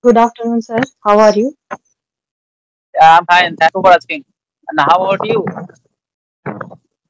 Good afternoon, sir. How are you? Yeah, I'm fine. Thank you for asking. And how about you?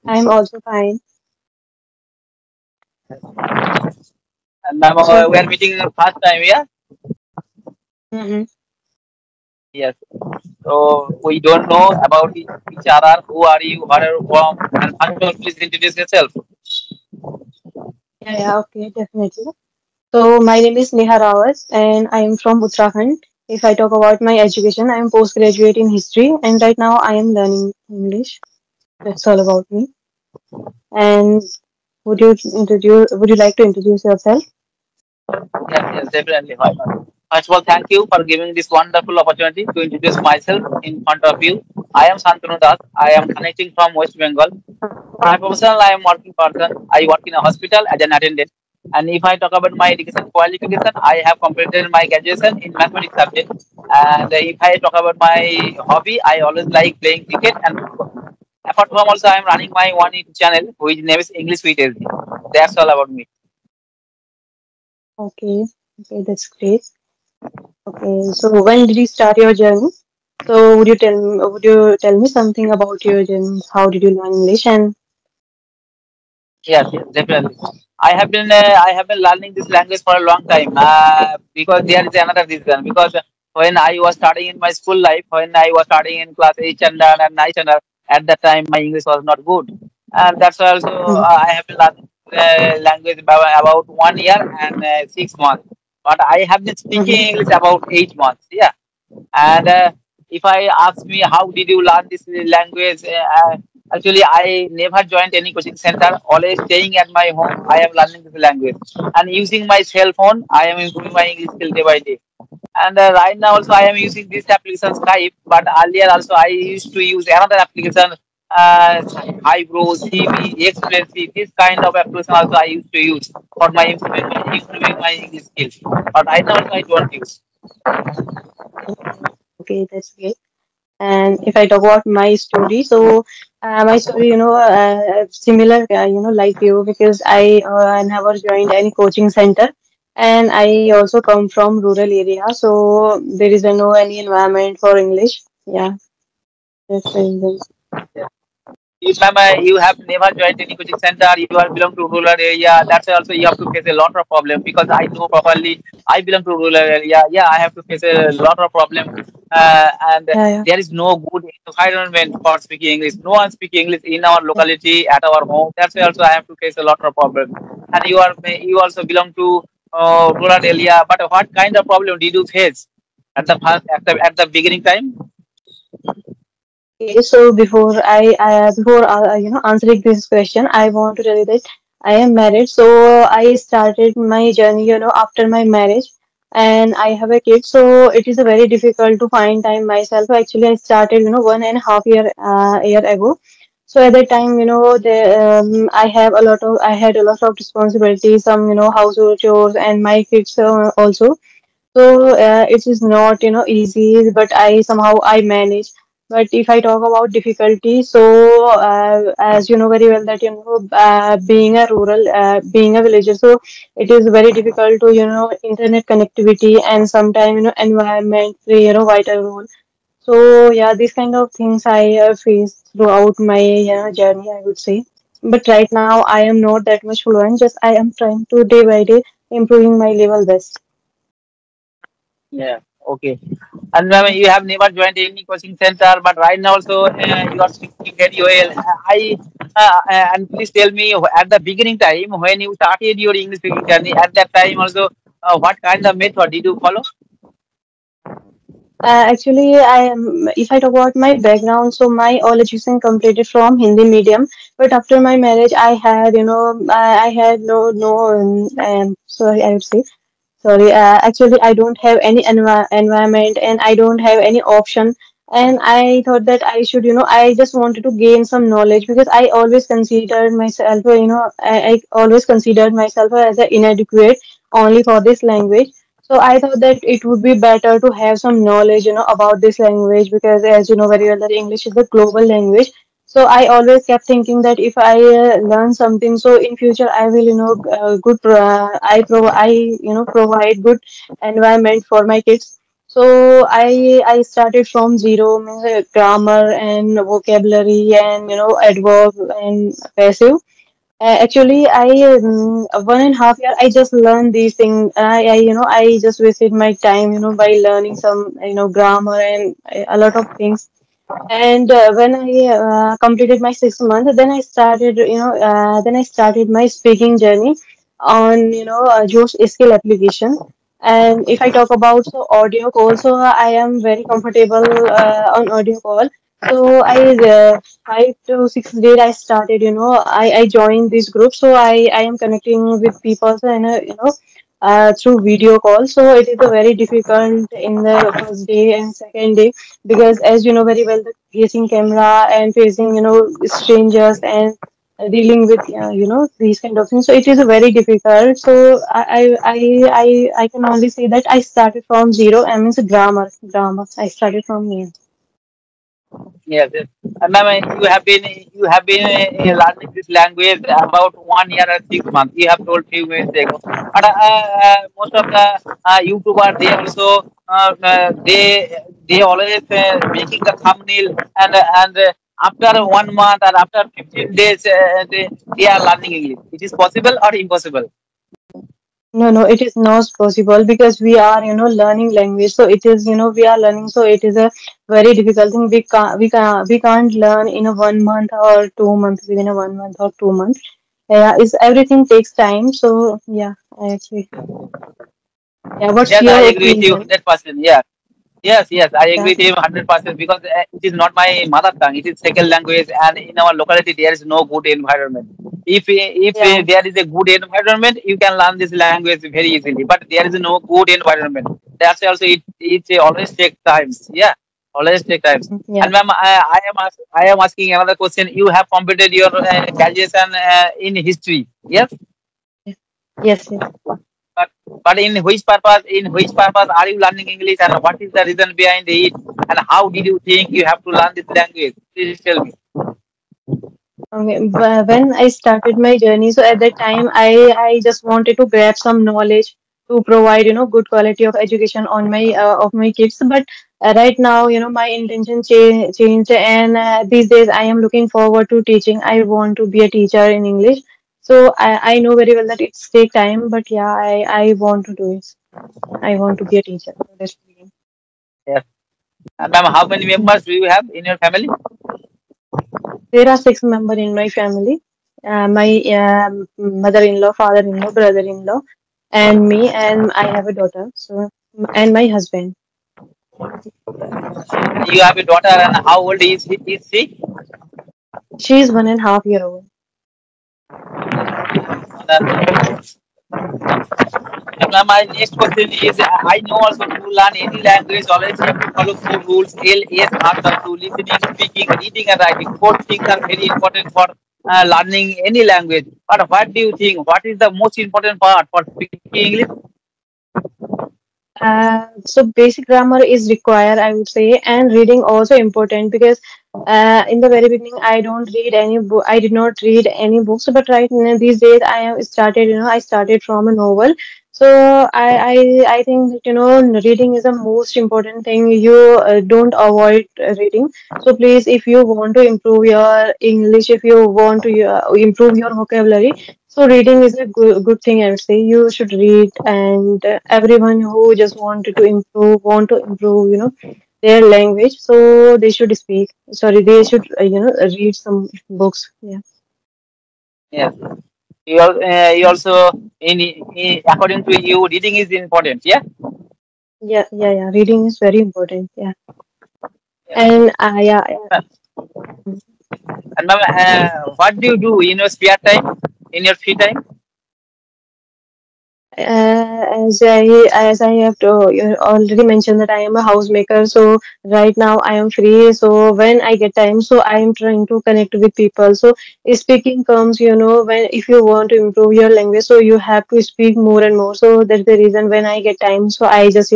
I'm also fine. And So, we are meeting first time, yeah? mhm. Yes. So we don't know about each other. Who are you? Where are you from? And first of all, please introduce yourself. Yeah, okay, definitely. So, my name is Neha Rawat, and I am from Uttarakhand. If I talk about my education, I am postgraduate in history, and right now I am learning English. That's all about me. And would you like to introduce yourself? Yes, yes, definitely. Why not? First of all, thank you for giving this wonderful opportunity to introduce myself in front of you. I am Santanu Das. I am connecting from West Bengal. My professional, I am working person. I work in a hospital as an attendant. And if I talk about my education qualification, I have completed my graduation in mathematics subject. And if I talk about my hobby, I always like playing cricket and football. Apart from also, I am running my one YouTube channel, which name is English with SD. That's all about me. Okay, okay, that's great. Okay, so when did you start your journey? So, would you tell me something about your journey? How did you learn English? And Yes, yes, definitely. I have been learning this language for a long time because there is another reason. Because when I was studying in my school life, when I was studying in class 8 standard and 9 standard, at that time my English was not good, and that's why also Mhm, I have been learning language about 1 year and 6 months. But I have been mhm. speaking English about 8 months. Yeah, and if I ask me how did you learn this language, actually I never joined any coaching center. Always staying at my home, I am learning this language and using my cell phone. I am improving my English skill day by day. And right now also I am using this application Skype. But earlier also I used to use another application, Hybro, CV, Expressy. This kind of application also I used to use for my improving my English skills. But right now also I don't use. Okay, that's great. And if I talk about my story, so my story, similar, like you, because I never joined any coaching center, and I also come from rural area, so there is no any environment for English. Yeah, that's the reason. If you have never joined any coaching center, you are belong to rural area. That's why also you have to face a lot of problem because I know properly. I belong to rural area. Yeah, I have to face a lot of problem, and Yeah, yeah. there is no good environment for speaking English. No one speak English in our locality at our home. That's why also I have to face a lot of problem. And you also belong to rural area. But what kind of problem did you face at the at the beginning time? Okay, so before answering this question, I want to tell you that I am married. So I started my journey, after my marriage, and I have a kid. So it is a very difficult to find time myself. Actually, I started, 1.5 year ago. So at that time, I had a lot of responsibilities, some, household chores, and my kids also. So it is not, easy, but I somehow I manage. But if I talk about difficulty, so as you know very well that being a villager, so it is very difficult to internet connectivity and sometimes environment play vital role. So yeah, these kind of things I faced throughout my journey, I would say. But right now I am not that much fluent. Just I am trying to day by day improving my level best. Yeah. Okay. And you have never joined any coaching center, but right now also you are speaking very well. And please tell me at the beginning time when you started your English speaking journey, at that time also what kind of method did you follow? Actually, I am. If I talk about my background, so my all education completed from Hindi medium. But after my marriage, I had, I had sorry, I would say. Sorry, actually, I don't have any environment and I don't have any option. And I thought that I should, I just wanted to gain some knowledge because I always considered myself, I always considered myself as an inadequate only for this language. So I thought that it would be better to have some knowledge, about this language because as you know very well that English is a global language. So I always kept thinking that if I learn something, so in future I will, good. Provide good environment for my kids. So I started from zero, means grammar and vocabulary and adverb and passive. Actually, I 1.5 year I just learned these things. I just wasted my time by learning some grammar and a lot of things. And when I completed my 6 months, then I started my speaking journey on Josh skill application. And if I talk about so audio call, so I am very comfortable on audio call. So I 5 to 6 days I started, I joined this group. So I am connecting with people, so, through video call. So it is a very difficult in the first day and second day, because as you know very well, the facing camera and facing strangers and dealing with these kind of things, so it is a very difficult. So I can only say that I started from zero. I means grammar I started from here. Yes, yes. And ma'am, you have been learning this language about 1 year or 6 months. You have told few minutes ago. But most of the YouTubers, they also they always making the thumbnail, and after 1 month or after 15 days they are learning English. It is possible or impossible? No, no, it is not possible, because we are, learning language. So it is, we are learning. So it is a very difficult thing. We can't learn in a 1 month or 2 months, within a 1 month or 2 months. Yeah, is everything takes time. So yeah, I actually, yeah. What's Yes, I your agree with you opinion? 100%. Yeah. Yes, yes, I Yeah, agree with him 100% because it is not my mother tongue. It is second language, and in our locality there is no good environment. If yeah. there is a good environment, you can learn this language very easily. But there is no good environment. That's also it always take times. Yeah, always take times. Yeah. And ma'am, I am asking another question. You have completed your graduation in history. Yes. Yes, yes, yes. But but in which purpose are you learning English, and what is the reason behind it, and how did you think you have to learn this language? Please tell me. Okay, when I started my journey, so at that time, I just wanted to grab some knowledge to provide, good quality of education on my of my kids. But right now, my intention changed, and these days I am looking forward to teaching. I want to be a teacher in English. So I know very well that it's take time, but yeah, I want to do it. I want to be a teacher. So that's the reason. Yes. And ma'am, how many members do you have in your family? There are 6 members in my family. My mother-in-law, father-in-law, brother-in-law, and me, and I have a daughter. So, and my husband. You have a daughter, and how old is she? She is 1.5 year old. And ma'am, my next question is: I know also to learn any language, always you have to follow four rules: L, S, R, W, listening, speaking, reading, and writing. Four things are very important for learning any language. But what do you think? What is the most important part for speaking English? So basic grammar is required, I would say, and reading also important, because in the very beginning I don't read any book. I did not read any books, but right now these days I have started. I started from a novel. So I think that reading is the most important thing. You don't avoid reading. So please, if you want to improve your English, if you want to improve your vocabulary, so reading is a good thing, I would say. You should read, and everyone who just want to improve, their language, so they should speak. Sorry, they should, read some books. Yeah, Yes. You also according to you, reading is important. Yeah. yeah, yeah, yeah. Reading is very important. Yeah, Yes. and yeah, yeah. And ma'am, what do you do in your spare time, in your free time? As I have you already mentioned that I am a housemaker, so right now I am free. So when I get time, so I am trying to connect with people. So speaking comes, when if you want to improve your language, so you have to speak more and more. So that's the reason when I get time, so I just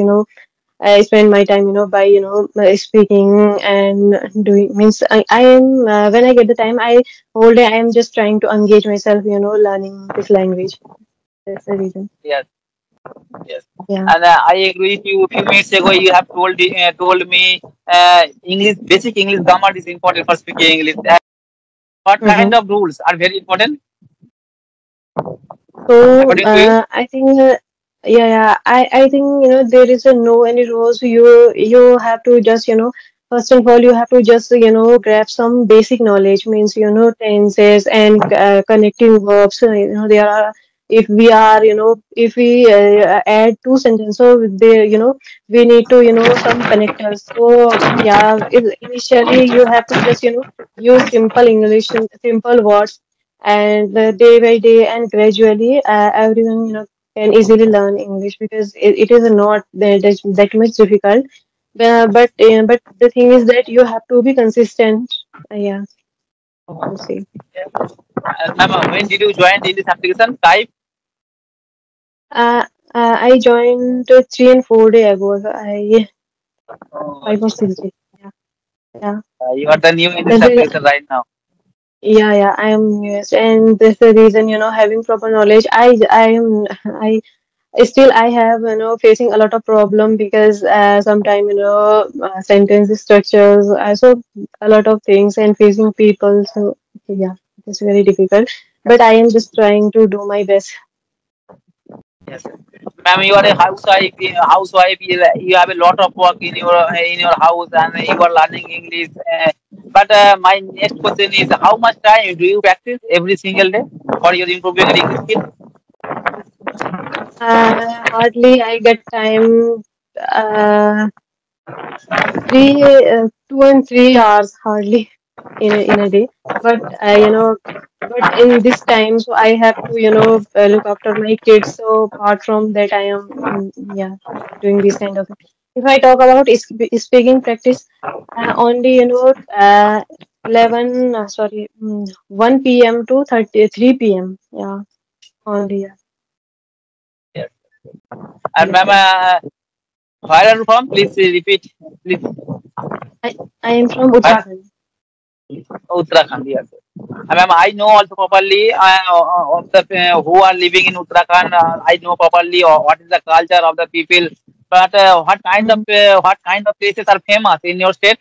I spend my time, by speaking and doing. Means I am when I get the time, I whole day I am just trying to engage myself, learning this language. That's the reason. Yes, yes. Yeah. And I agree with you. A few minutes ago, you have told me English, basic English grammar is important for speaking English. What kind Mm-hmm. of rules are very important So according to you? I think yeah, I think there is a no any rules. You have to just first of all you have to just grab some basic knowledge, means tenses and connecting verbs. So, there are, if we are if we add two sentences, so there we need to some connectors. So yeah, initially you have to just use simple English, simple words, and day by day and gradually everyone can easily learn English, because it is not that much difficult. But the thing is that you have to be consistent. Yeah, I would say. Yes. Ma'am, when did you join in this application? Type. uh, I joined 3 and 4 day ago. I Oh, 5 or 6 days. Yeah, yeah. you are the new in this That's the application right now. Yeah, I am US, and that's the reason having proper knowledge. I am I still I have facing a lot of problem, because sometime sentence structures, so a lot of things, and facing people. So yeah, it's very difficult. But I am just trying to do my best. Yes. Ma'am, you are a housewife. Housewife, you have a lot of work in your house, and you are learning English. But my next question is, how much time do you practice every single day for your improving English skill? Hardly I get time. Uh, 2 and 3 hours hardly in a day. But but in this time, so I have to look after my kids. So apart from that, I am yeah, doing this kind of thing. If I talk about speaking practice, only 11 sorry 1 p.m. to 3 p.m. Yeah, only. Yeah, Yes. And yeah. ma'am, where are you from? Please repeat. Please. I I am from Where? Uttarakhand. Uttarakhand, yes. Ma'am, I know also properly of the who are living in Uttarakhand. I know properly what is the culture of the people. But what kind of places are famous in your state?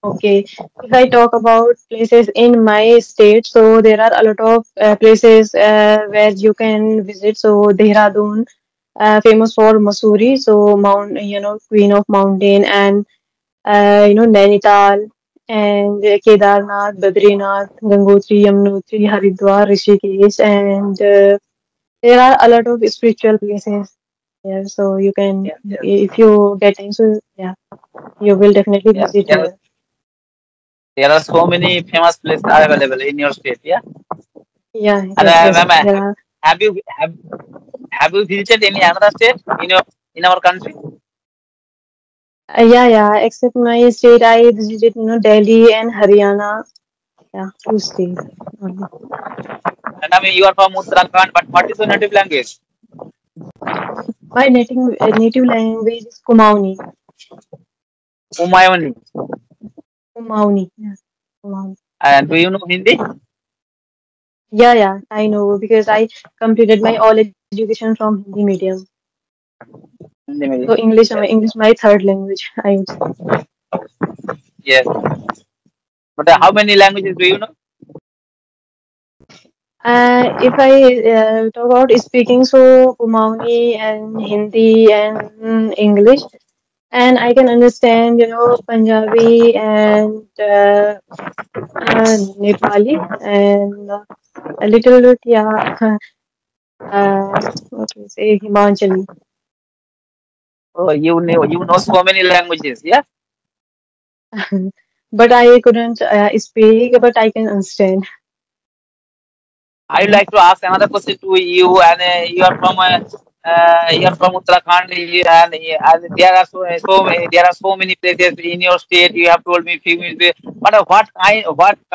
Okay, if I talk about places in my state, so there are a lot of places where you can visit. So Dehradun, famous for Masuri, so Mount, Queen of Mountain, and Nainital, and Kedarnath, Badrinath, Gangotri, Yamunotri, Haridwar, Rishikesh, and there are a lot of spiritual places here. So you can, Yes, yes, if you get into, yeah, you will definitely yes. visit here. There are so many famous places are available in your state. Yeah. Yeah, And yes, yes. ma'am, There are. have you have you visited any another state in our country? Yeah, yeah. Except my state, I visited, Delhi and Haryana. Yeah, two states only. And I mean, you are from Uttarakhand, but what is your native language? My native language is Kumaoni. Umayoni. Kumaoni. Yeah, Kumaoni. And do you know Hindi? Yeah, yeah. I know, because I completed my all education from Hindi medium. Hindi So maybe. Yes. English my third language, I would say. Yes. But Yeah. how many languages do you know? If I talk about speaking, so Kumaoni and Hindi and English, and I can understand, Punjabi and Nepali, and a little bit, yeah, what do you say, Himachali. Oh, you know so many languages. Yeah. But I couldn't speak, but I can understand. I would like to ask another question to you, and you are from you're from Uttarakhand, and there are there are so many places in your state. You have told me few minutes. But what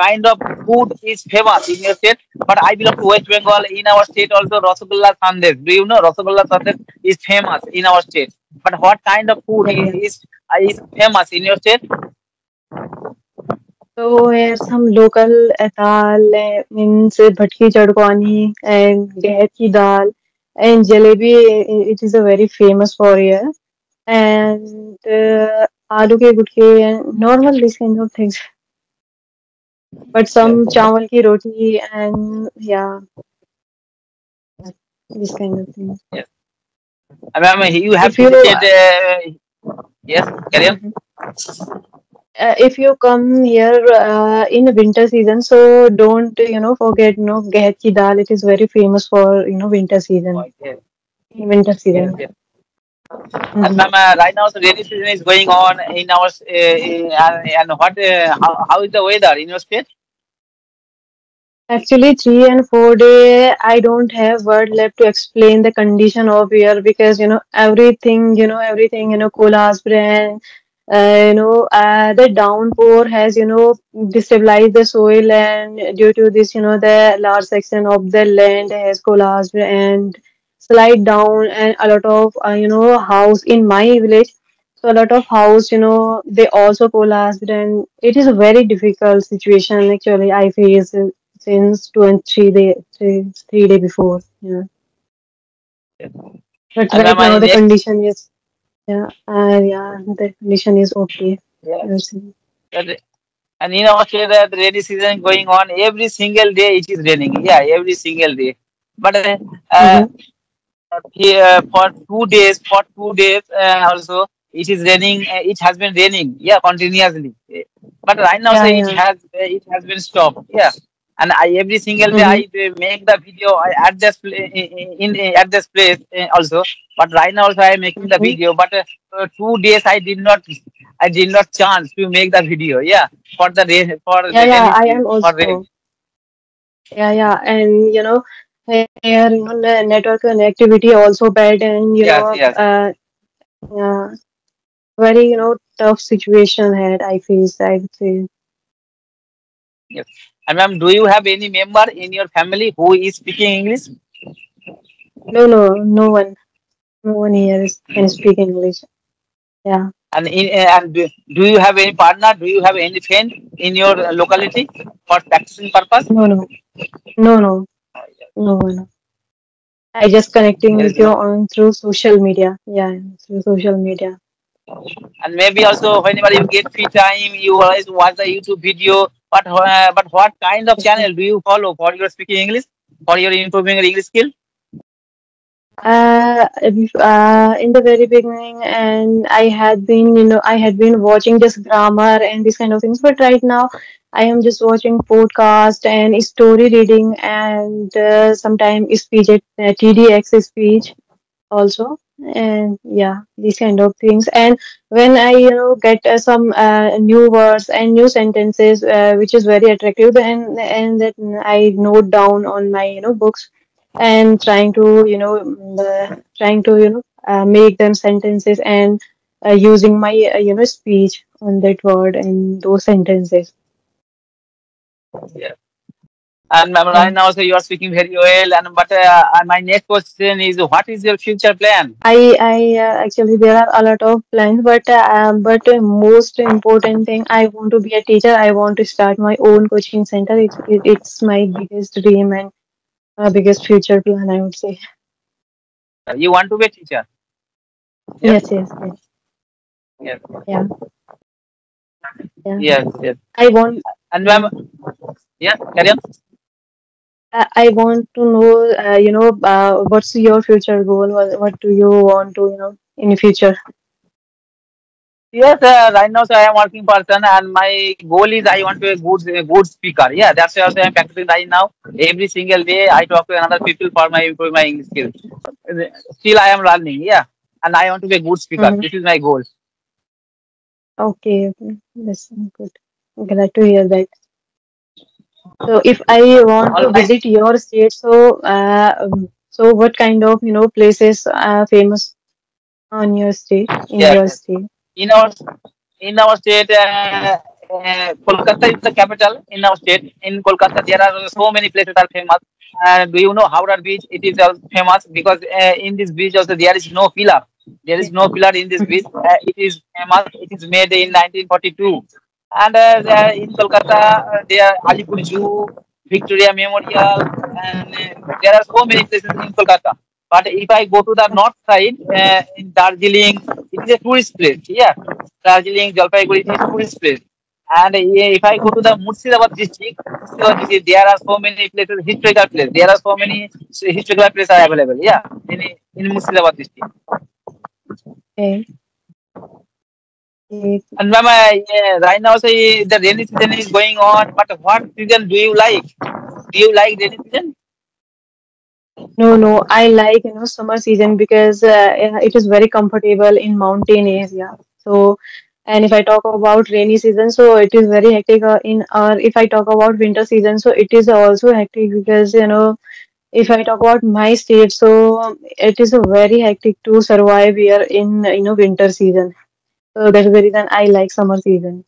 kind of food is famous in your state? But I belong to West Bengal. In our state also, Rasagolla Sandesh. Do you know Rasagolla Sandesh is famous in our state? But what kind of food Yeah, yeah. is famous in your state? So here some local dal means bhatki chadkwani and gehet ki dal and jalebi. It is a very famous for here and aloo ke gutke and normal these kind of things. But some Yes. chawal ki roti and yeah, this kind of thing. Yes. Ma'am, you have If you visited. Yes, carry on. Mhm. If you come here in winter season, so don't forget gehet ki dal. It is very famous for winter season. Yes, In winter yes, season, yes. And hmm ma'am, right now the rainy season is going on in our and what how is the weather in your state? actually 3 and 4 day. I don't have word left to explain the condition of here because everything collapsed and the downpour has destabilized the soil and due to this the large section of the land has collapsed and slide down and a lot of house in my village. So a lot of house they also collapsed and it is a very difficult situation actually I face since 2 and 3 day, 3 day before. Yeah, but And right ma'am, now in the next condition is yeah, the condition is okay. I yes, would say. that- and in our state the rainy season going on every single day it is raining. Yeah, every single day. But uh, Mm-hmm. here for 2 days also it is raining. It has been raining. Yeah, continuously. But right now Yeah, say yeah. it has been stopped. Yeah, and I every single day Mm-hmm. I make the video. I at this at this place also. But right now also I am making the Mm-hmm. video. But 2 days I did not chance to make the video. Yeah, for the rain for Yeah, the yeah. rainy I am for rain. also. Yeah, yeah. And here the network connectivity also bad and Yes, yes, yeah, very tough situation had I faced. I would say yes. And ma'am, do you have any member in your family who is speaking English? no, no, no one here can speak English. Yeah. And do you have any partner? Do you have any friend in your locality for practicing purpose? No, no, no, no, no one. I just connecting There with is you no. on through social media. Yeah, through social media. And maybe also whenever you get free time, you always watch the YouTube video. But what kind of channel do you follow for your speaking English, for your improving your English skill? In the very beginning, and I had been watching just grammar and these kind of things. But right now, I am just watching podcast and story reading and sometimes speech at TDX speech also and yeah these kind of things and when I get some new words and new sentences which is very attractive and that I note down on my books and trying to make them sentences and using my speech on that word and those sentences. Yeah. And ma'am, Yeah. right now, so you are speaking very well. And but my next question is, what is your future plan? I actually there are a lot of plans, but most important thing I want to be a teacher. I want to start my own coaching center. It's my biggest dream and biggest future plan. I would say. You want to be a teacher? Yeah. Yes, yes, yes. Yes. Yeah, yeah. Yes. Yes. I want. And ma'am, Yeah, yeah, carry on. I want to know. What's your future goal? What do you want to in the future? Yes, right now, so I am working person, and my goal is I want to be a good speaker. Yeah, that's why also I am practicing right now. Every single day, I talk to another people for my improve my English skills. Still, I am learning. Yeah, and I want to be a good speaker. Mm-hmm. This is my goal. Okay, okay. That's good. Glad to hear that. So if I want All to right. visit your state, so So what kind of, places are famous on your state, in Yes, your yes. state? In our state, Kolkata is the capital in our state. In Kolkata, there are so many places are famous. Do you know Howrah Beach? It is famous because in this beach also there is no pillar. There is Okay. no pillar in this beach. It is famous. It is made in 1942. And there in Kolkata, there Alipur Zoo, Victoria Memorial, and there are so many places in Kolkata. But if I go to the north side, in Darjeeling, it is a tourist place. Yeah, Darjeeling, Jalpaiguri is tourist place. And if I go to the Murshidabad district, there are so many places, historical places. There are so many historical places are available. Yeah, in Murshidabad district. Okay. Okay. And ma'am, yeah, right now say the rainy season is going on. But what season do you like? Do you like rainy season? No, no, I like, summer season because it is very comfortable in mountain area. So, and if I talk about rainy season, so it is very hectic or if I talk about winter season, so it is also hectic because, if I talk about my state, so it is a very hectic to survive here in, winter season. So that is the reason I like summer season.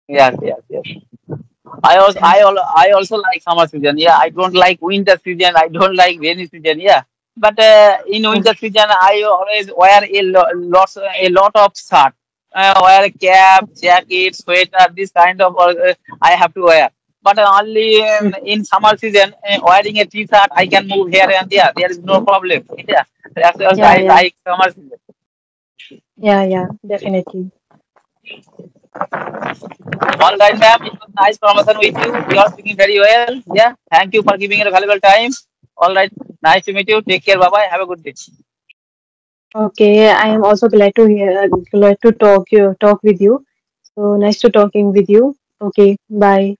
Yes, yes, yes. Yeah. I also like summer season. Yeah, I don't like winter season. I don't like rainy season. Yeah, but in winter season, I always wear a lot of shirt. Wear a cap, jacket, sweater. This kind of I have to wear. But only in summer season, wearing a t-shirt, I can move here and there. There is no problem. Yeah, that's why Yeah, I yeah, like summer season. yeah, yeah, definitely. All right, ma'am. It was nice conversation with you. You are speaking very well. Yeah. Thank you for giving your valuable time. All right. Nice to meet you. Take care. Bye bye. Have a good day. Okay, I am also glad to talk with you. So nice to talking with you. Okay, bye.